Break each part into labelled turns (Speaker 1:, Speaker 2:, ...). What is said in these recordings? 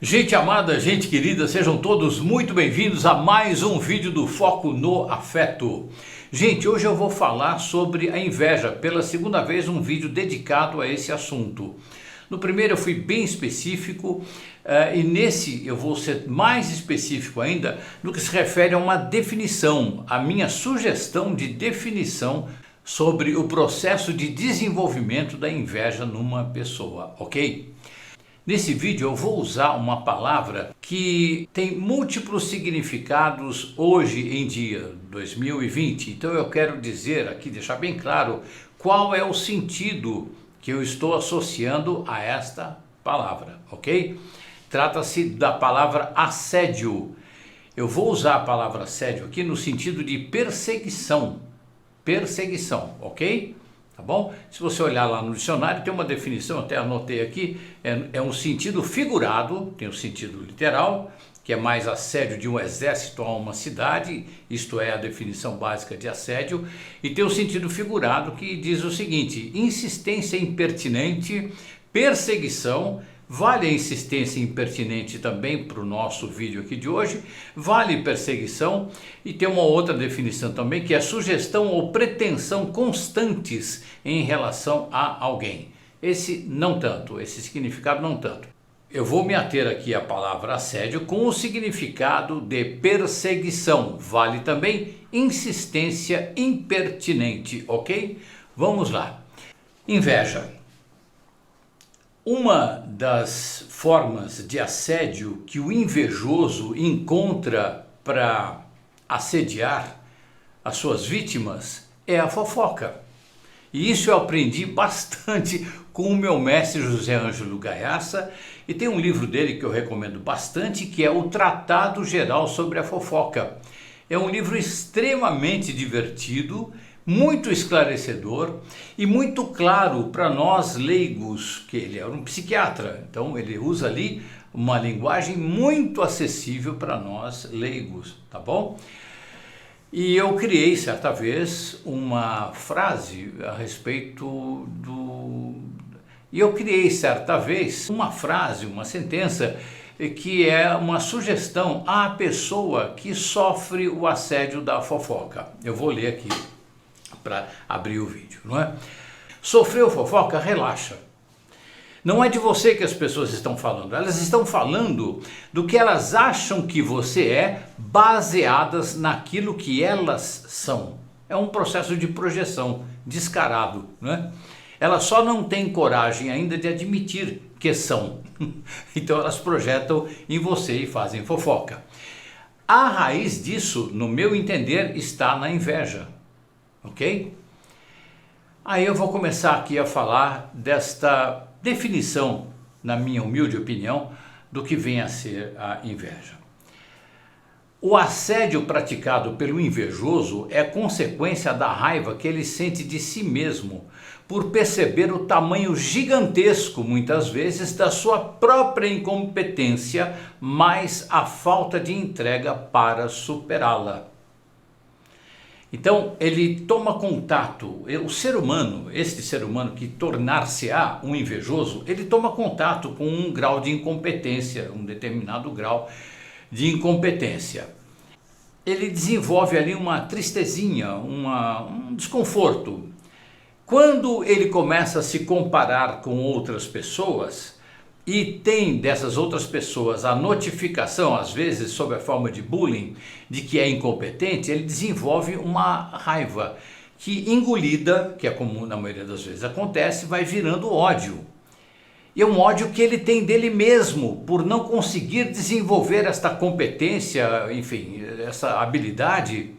Speaker 1: Gente amada, gente querida, sejam todos muito bem-vindos a mais um vídeo do Foco no Afeto. Gente, hoje eu vou falar sobre a inveja, pela segunda vez um vídeo dedicado a esse assunto. No primeiro eu fui bem específico e nesse eu vou ser mais específico ainda no que se refere a uma definição, a minha sugestão de definição sobre o processo de desenvolvimento da inveja numa pessoa, ok? Nesse vídeo eu vou usar uma palavra que tem múltiplos significados hoje em dia, 2020. Então eu quero dizer aqui, deixar bem claro, qual é o sentido que eu estou associando a esta palavra, ok? Trata-se da palavra assédio. Eu vou usar a palavra assédio aqui no sentido de perseguição, ok? Tá bom? Se você olhar lá no dicionário, tem uma definição, até anotei aqui, é um sentido figurado, tem o sentido literal, que é mais assédio de um exército a uma cidade, isto é a definição básica de assédio, e tem o sentido figurado que diz o seguinte: insistência impertinente, perseguição. Vale a insistência impertinente também para o nosso vídeo aqui de hoje, vale perseguição, e tem uma outra definição também que é sugestão ou pretensão constantes em relação a alguém. Esse não tanto, esse significado não tanto. Eu vou me ater aqui à palavra assédio com o significado de perseguição, vale também insistência impertinente, ok? Vamos lá. Inveja. Uma das formas de assédio que o invejoso encontra para assediar as suas vítimas é a fofoca. E isso eu aprendi bastante com o meu mestre José Ângelo Gaiaça, e tem um livro dele que eu recomendo bastante, que é o Tratado Geral sobre a Fofoca. É um livro extremamente divertido, muito esclarecedor e muito claro para nós leigos, que ele é um psiquiatra, então ele usa ali uma linguagem muito acessível para nós leigos, tá bom? E eu criei certa vez uma frase a respeito uma sentença que é uma sugestão à pessoa que sofre o assédio da fofoca. Eu vou ler aqui para abrir o vídeo, não é? Sofreu fofoca? Relaxa. Não é de você que as pessoas estão falando, elas estão falando do que elas acham que você é, baseadas naquilo que elas são. É um processo de projeção descarado, não é? Elas só não têm coragem ainda de admitir que são. Então elas projetam em você e fazem fofoca. A raiz disso, no meu entender, está na inveja. Ok? Aí eu vou começar aqui a falar desta definição, na minha humilde opinião, do que vem a ser a inveja. O assédio praticado pelo invejoso é consequência da raiva que ele sente de si mesmo, por perceber o tamanho gigantesco, muitas vezes, da sua própria incompetência, mais a falta de entrega para superá-la. Então ele toma contato, o ser humano, este ser humano que tornar-se-á um invejoso, ele toma contato com um grau de incompetência, um determinado grau de incompetência. Ele desenvolve ali uma tristezinha, um desconforto. Quando ele começa a se comparar com outras pessoas, e tem dessas outras pessoas a notificação, às vezes sob a forma de bullying, de que é incompetente, ele desenvolve uma raiva que, engolida, que é como na maioria das vezes acontece, vai virando ódio. E é um ódio que ele tem dele mesmo, por não conseguir desenvolver esta competência, enfim, essa habilidade.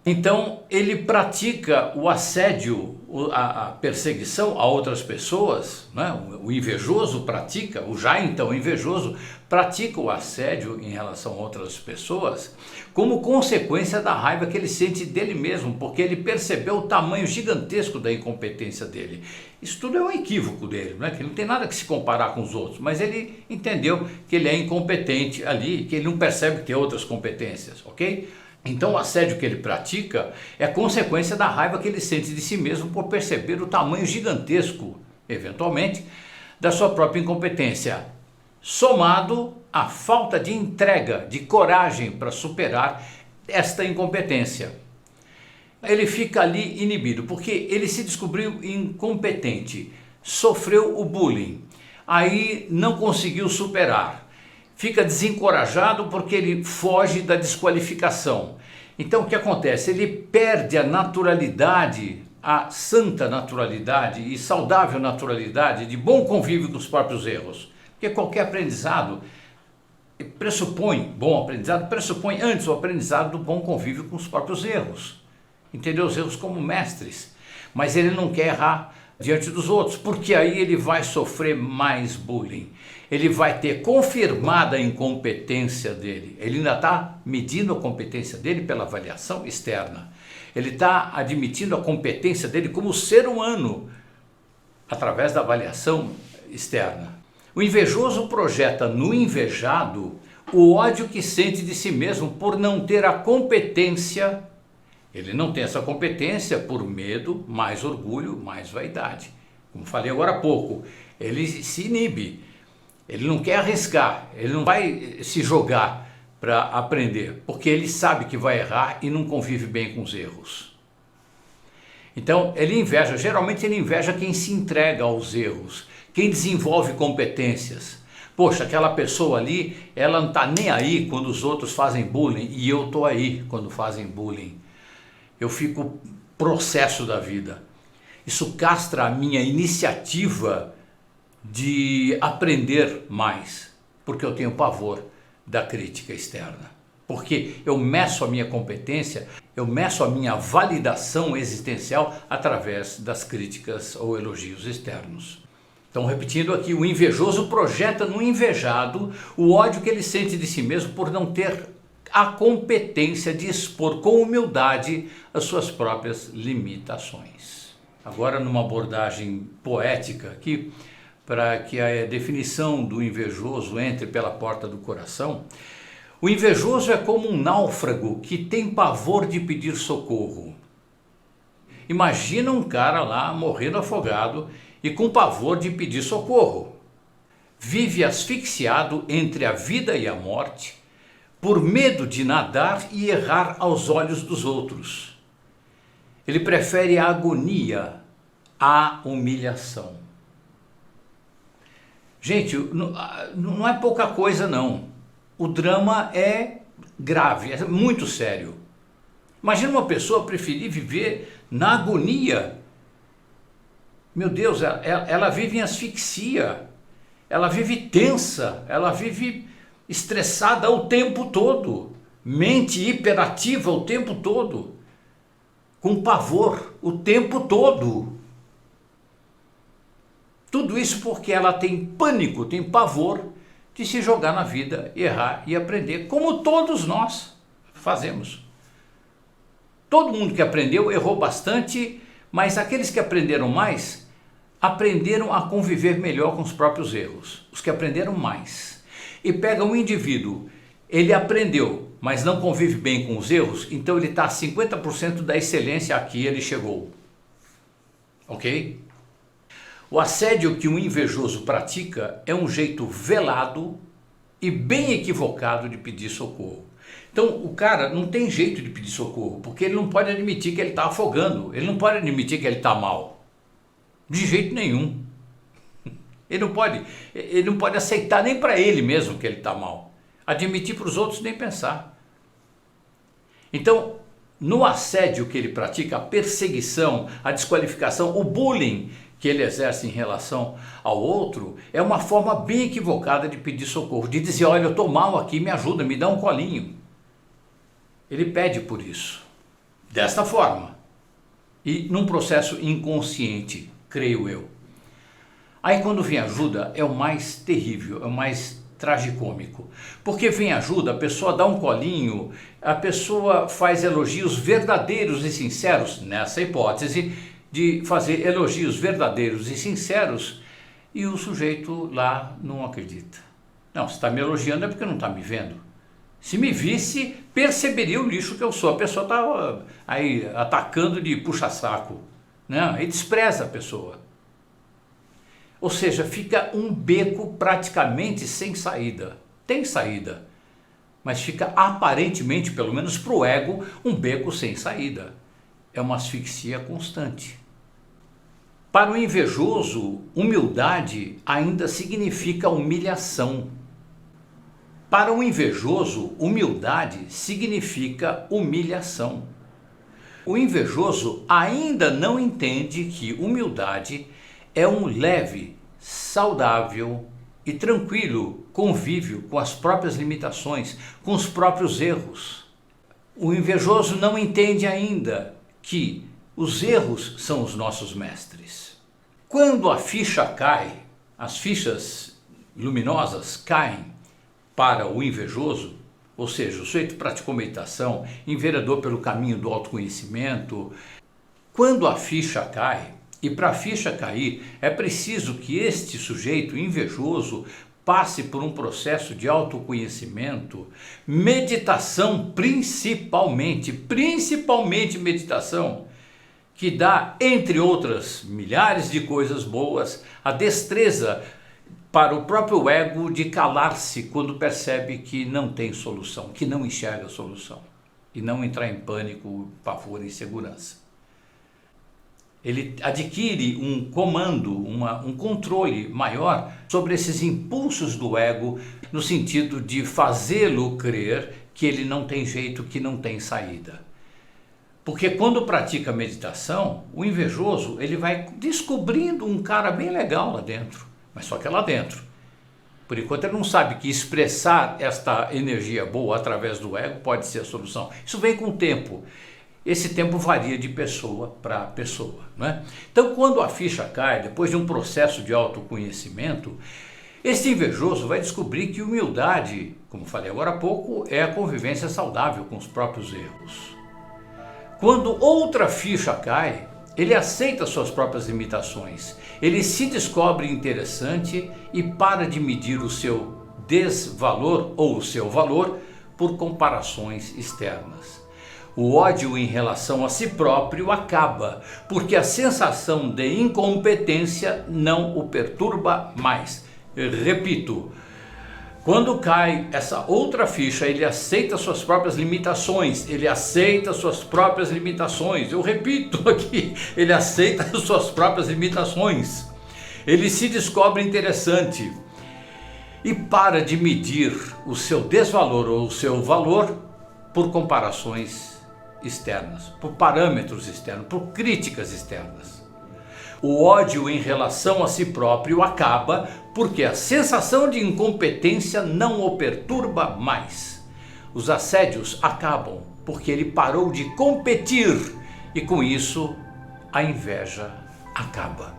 Speaker 1: Então ele pratica o assédio, a perseguição a outras pessoas, né? O invejoso pratica, o já então invejoso pratica o assédio em relação a outras pessoas como consequência da raiva que ele sente dele mesmo, porque ele percebeu o tamanho gigantesco da incompetência dele. Isso tudo é um equívoco dele, né? Que ele não tem nada que se comparar com os outros, mas ele entendeu que ele é incompetente ali, que ele não percebe que tem outras competências, ok? Então o assédio que ele pratica é consequência da raiva que ele sente de si mesmo por perceber o tamanho gigantesco, eventualmente, da sua própria incompetência. somado à falta de entrega, de coragem para superar esta incompetência. Ele fica ali inibido, porque ele se descobriu incompetente, sofreu o bullying, aí não conseguiu superar, fica desencorajado porque ele foge da desqualificação. Então o que acontece? Ele perde a naturalidade, a santa naturalidade e saudável naturalidade de bom convívio com os próprios erros. Porque qualquer aprendizado pressupõe antes o aprendizado do bom convívio com os próprios erros. Entendeu? Os erros como mestres. Mas ele não quer errar diante dos outros, porque aí ele vai sofrer mais bullying. Ele vai ter confirmada a incompetência dele. Ele ainda está medindo a competência dele pela avaliação externa. Ele está admitindo a competência dele como ser humano através da avaliação externa. O invejoso projeta no invejado o ódio que sente de si mesmo por não ter a competência. Ele não tem essa competência por medo, mais orgulho, mais vaidade. Como falei agora há pouco, ele se inibe, ele não quer arriscar, ele não vai se jogar para aprender, porque ele sabe que vai errar e não convive bem com os erros. Então ele inveja, geralmente ele inveja quem se entrega aos erros, quem desenvolve competências. Poxa, aquela pessoa ali, ela não está nem aí quando os outros fazem bullying e eu estou aí quando fazem bullying. Eu fico processo da vida. Isso castra a minha iniciativa de aprender mais, porque eu tenho pavor da crítica externa. Porque eu meço a minha competência, eu meço a minha validação existencial através das críticas ou elogios externos. Então, repetindo aqui, o invejoso projeta no invejado o ódio que ele sente de si mesmo por não ter a competência de expor com humildade as suas próprias limitações. Agora, numa abordagem poética aqui, para que a definição do invejoso entre pela porta do coração, o invejoso é como um náufrago que tem pavor de pedir socorro. Imagina um cara lá morrendo afogado e com pavor de pedir socorro. Vive asfixiado entre a vida e a morte, por medo de nadar e errar aos olhos dos outros. Ele prefere a agonia à humilhação. Gente, não é pouca coisa não. O drama é grave, é muito sério. Imagina uma pessoa preferir viver na agonia. Meu Deus, ela vive em asfixia, ela vive tensa, ela vive estressada o tempo todo, mente hiperativa o tempo todo, com pavor o tempo todo. Tudo isso porque ela tem pânico, tem pavor de se jogar na vida, errar e aprender, como todos nós fazemos. Todo mundo que aprendeu errou bastante, mas aqueles que aprenderam mais, aprenderam a conviver melhor com os próprios erros. Os que aprenderam mais. E pega um indivíduo, ele aprendeu, mas não convive bem com os erros, então ele está a 50% da excelência a que ele chegou. Ok? O assédio que um invejoso pratica é um jeito velado e bem equivocado de pedir socorro. Então o cara não tem jeito de pedir socorro, porque ele não pode admitir que ele está afogando, ele não pode admitir que ele está mal. De jeito nenhum. Ele não pode aceitar nem para ele mesmo que ele está mal. Admitir para os outros nem pensar. Então, no assédio que ele pratica, a perseguição, a desqualificação, o bullying que ele exerce em relação ao outro, é uma forma bem equivocada de pedir socorro, de dizer, olha, eu estou mal aqui, me ajuda, me dá um colinho. Ele pede por isso, desta forma, e num processo inconsciente, creio eu. Aí quando vem ajuda é o mais terrível, é o mais tragicômico. Porque vem ajuda, a pessoa dá um colinho, a pessoa faz elogios verdadeiros e sinceros, nessa hipótese de fazer elogios verdadeiros e sinceros, e o sujeito lá não acredita. Não, se está me elogiando é porque não está me vendo. Se me visse, perceberia o lixo que eu sou. A pessoa está aí atacando de puxa-saco, né? E despreza a pessoa. Ou seja, fica um beco praticamente sem saída. Tem saída, mas fica aparentemente, pelo menos para o ego, um beco sem saída. É uma asfixia constante. Para o invejoso, humildade ainda significa humilhação. Para o invejoso, humildade significa humilhação. O invejoso ainda não entende que humildade é um leve, saudável e tranquilo convívio com as próprias limitações, com os próprios erros. O invejoso não entende ainda que os erros são os nossos mestres. Quando a ficha cai, as fichas luminosas caem para o invejoso, ou seja, o sujeito praticou meditação, enveredou pelo caminho do autoconhecimento. Quando a ficha cai, e para a ficha cair, é preciso que este sujeito invejoso passe por um processo de autoconhecimento, meditação principalmente meditação, que dá, entre outras milhares de coisas boas, a destreza para o próprio ego de calar-se quando percebe que não tem solução, que não enxerga a solução, e não entrar em pânico, pavor e insegurança. Ele adquire um comando, um controle maior sobre esses impulsos do ego, no sentido de fazê-lo crer que ele não tem jeito, que não tem saída. Porque quando pratica meditação, o invejoso ele vai descobrindo um cara bem legal lá dentro, mas só que é lá dentro. Por enquanto ele não sabe que expressar esta energia boa através do ego pode ser a solução. Isso vem com o tempo. Esse tempo varia de pessoa para pessoa, não é? Então, quando a ficha cai, depois de um processo de autoconhecimento, esse invejoso vai descobrir que humildade, como falei agora há pouco, é a convivência saudável com os próprios erros. Quando outra ficha cai, ele aceita suas próprias limitações, ele se descobre interessante e para de medir o seu desvalor ou o seu valor por comparações externas. O ódio em relação a si próprio acaba, porque a sensação de incompetência não o perturba mais. Eu repito, quando cai essa outra ficha, ele aceita suas próprias limitações, ele aceita suas próprias limitações. Eu repito aqui, ele aceita suas próprias limitações. Ele se descobre interessante e para de medir o seu desvalor ou o seu valor por comparações externas, por parâmetros externos, por críticas externas. O ódio em relação a si próprio acaba porque a sensação de incompetência não o perturba mais. Os assédios acabam porque ele parou de competir e com isso a inveja acaba.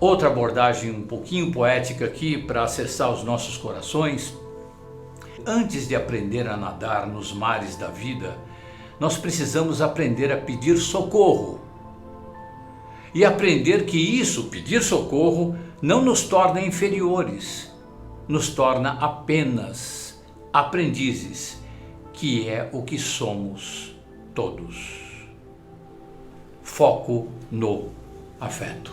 Speaker 1: Outra abordagem um pouquinho poética aqui para acessar os nossos corações. Antes de aprender a nadar nos mares da vida, nós precisamos aprender a pedir socorro. E aprender que isso, pedir socorro, não nos torna inferiores, nos torna apenas aprendizes, que é o que somos todos. Foco no afeto.